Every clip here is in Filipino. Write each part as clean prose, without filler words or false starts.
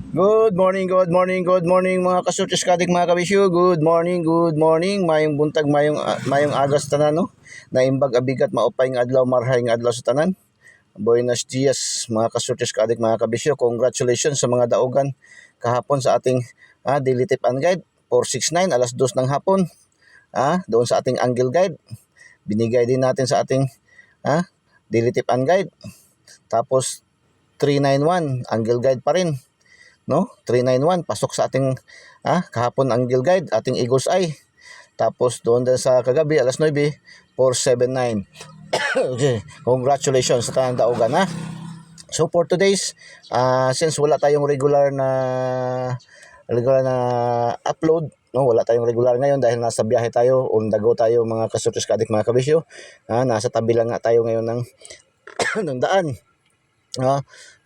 Good morning mga kasultis kadik mga kabisyo. Good morning. Mayong buntag, mayong agas tanan no. Naimbag abigat maupay nga adlaw marhay nga adlaw sa tanan. Buenos dias mga kasultis kadik mga kabisyo. Congratulations sa mga daugan kahapon sa ating daily tip and guide 469 alas 2 ng hapon. Doon sa ating angle guide. Binigay din natin sa ating daily tip and guide. Tapos 391 angle guide pa rin. No? 391 pasok sa ating kahapon angle guide, ating Eagle's Eye. Tapos doon din sa kagabi alas 9, 479. Okay. Congratulations sa tanang daugan So for today's since wala tayong regular na upload, no, wala tayong regular ngayon dahil nasa biyahe tayo, on the go tayo mga kasultis kadik mga kabisyo. Nasa tabi lang nga tayo ngayon ng ng daan.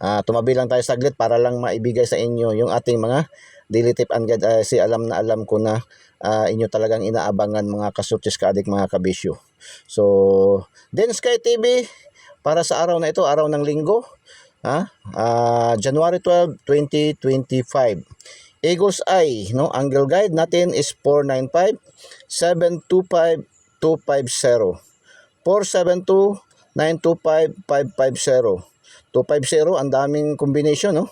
Tumabi lang tayo saglit para lang maibigay sa inyo yung ating mga daily tip and guide. Alam na alam ko na inyo talagang inaabangan mga kasultis kaadik mga kabisyo. So, then Sky TV para sa araw na ito, araw ng linggo, January 12, 2025. Eagle's Eye, no? Angle guide natin is 495 725 250 472 925 550 250, ang daming combination, no?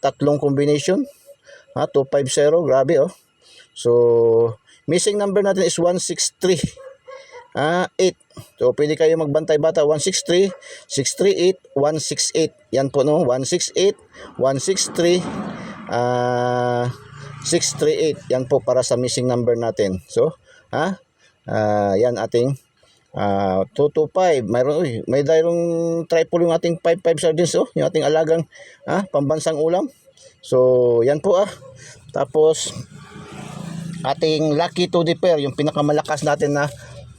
Tatlong combination. 250, grabe, oh. So, missing number natin is 163. 8. So, pwede kayo magbantay bata. 163, 638, 168. Yan po, no? 168, 163, 638. Yan po para sa missing number natin. So, yan ating 225. May dayrong triple yung ating 55 sardines, yung ating alagang pambansang ulam. So yan po Tapos ating lucky to the pair, yung pinakamalakas natin na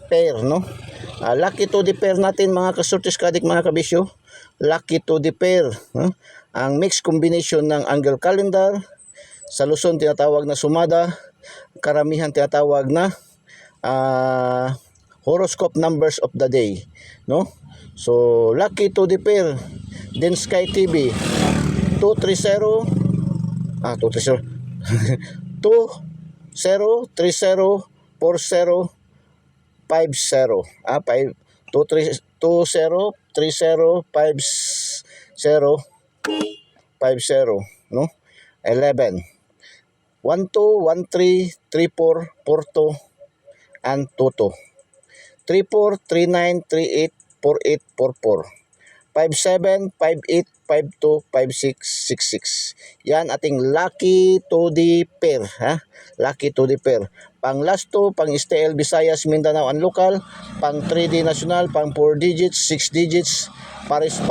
pair, no? Lucky to the pair natin mga kasultis kadik mga kabisyo. Lucky to the pair, ang mixed combination ng angle calendar, sa Luzon tinatawag na sumada, karamihan tinatawag na horoscope numbers of the day, no? So lucky to the pair. Then Sky TV 230 230 20 30 40 50 no? 11 12 13 34 42 and 22 34 39 38 48 44 57 58 52 56 66. Yan ating lucky to the pair, lucky to the pair. Pang last 2, pang STL Visayas Mindanao and local, pang 3D national, pang 4 digits, 6 digits, pares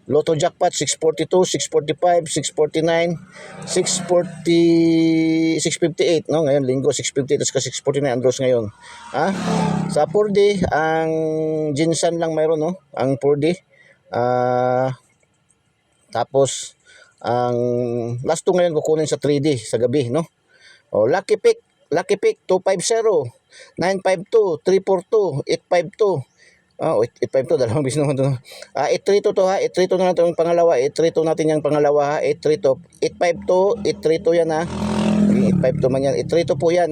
Lotto jackpot 642, 645, 649, 640, 658, no? Ngayon linggo 658 at 649 ang draws ngayon. Sa 4D ang Jinsan lang mayroon, no? Ang 4D. Tapos ang last 2 ngayon kukunin sa 3D sa gabi, no? Lucky pick 250, 952, 342, 852. 852, dalawang bis naman ito. 832 to 832 na natin yung pangalawa. 832 natin yung pangalawa 832. 852, 832 yan 852 man yan. 832 po yan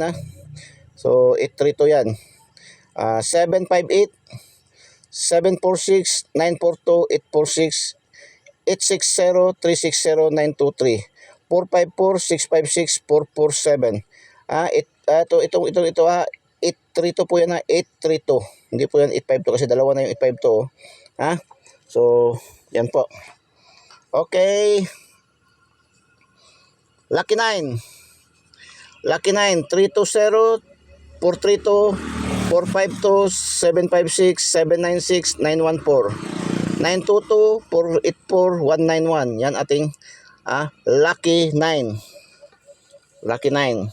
So 832 yan. 758, 746, 942, 846, 860, 360, 923, 454, 656, 447. Ito 832 po yan 832. Hindi po yan 852 kasi dalawa na yung 852. So, yan po. Okay. Lucky 9. Lucky 9. 320, 432, 452, 756, 796, 914. 922, 484, 191. Yan ating lucky 9. Lucky 9.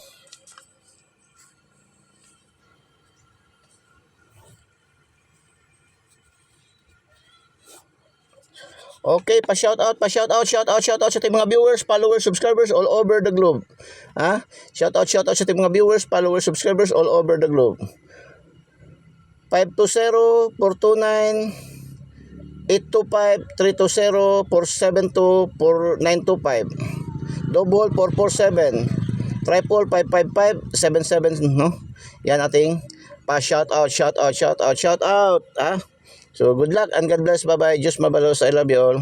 Okay, shout out sa ating mga viewers, followers, subscribers all over the globe. Shout out sa ating mga viewers, followers, subscribers all over the globe. 520, 429, 825-320-472-4925. Double 447. Triple 555-77, no? Yan ating pa-shout out. So good luck and God bless. Bye-bye. Diyos mabalos. I love you all.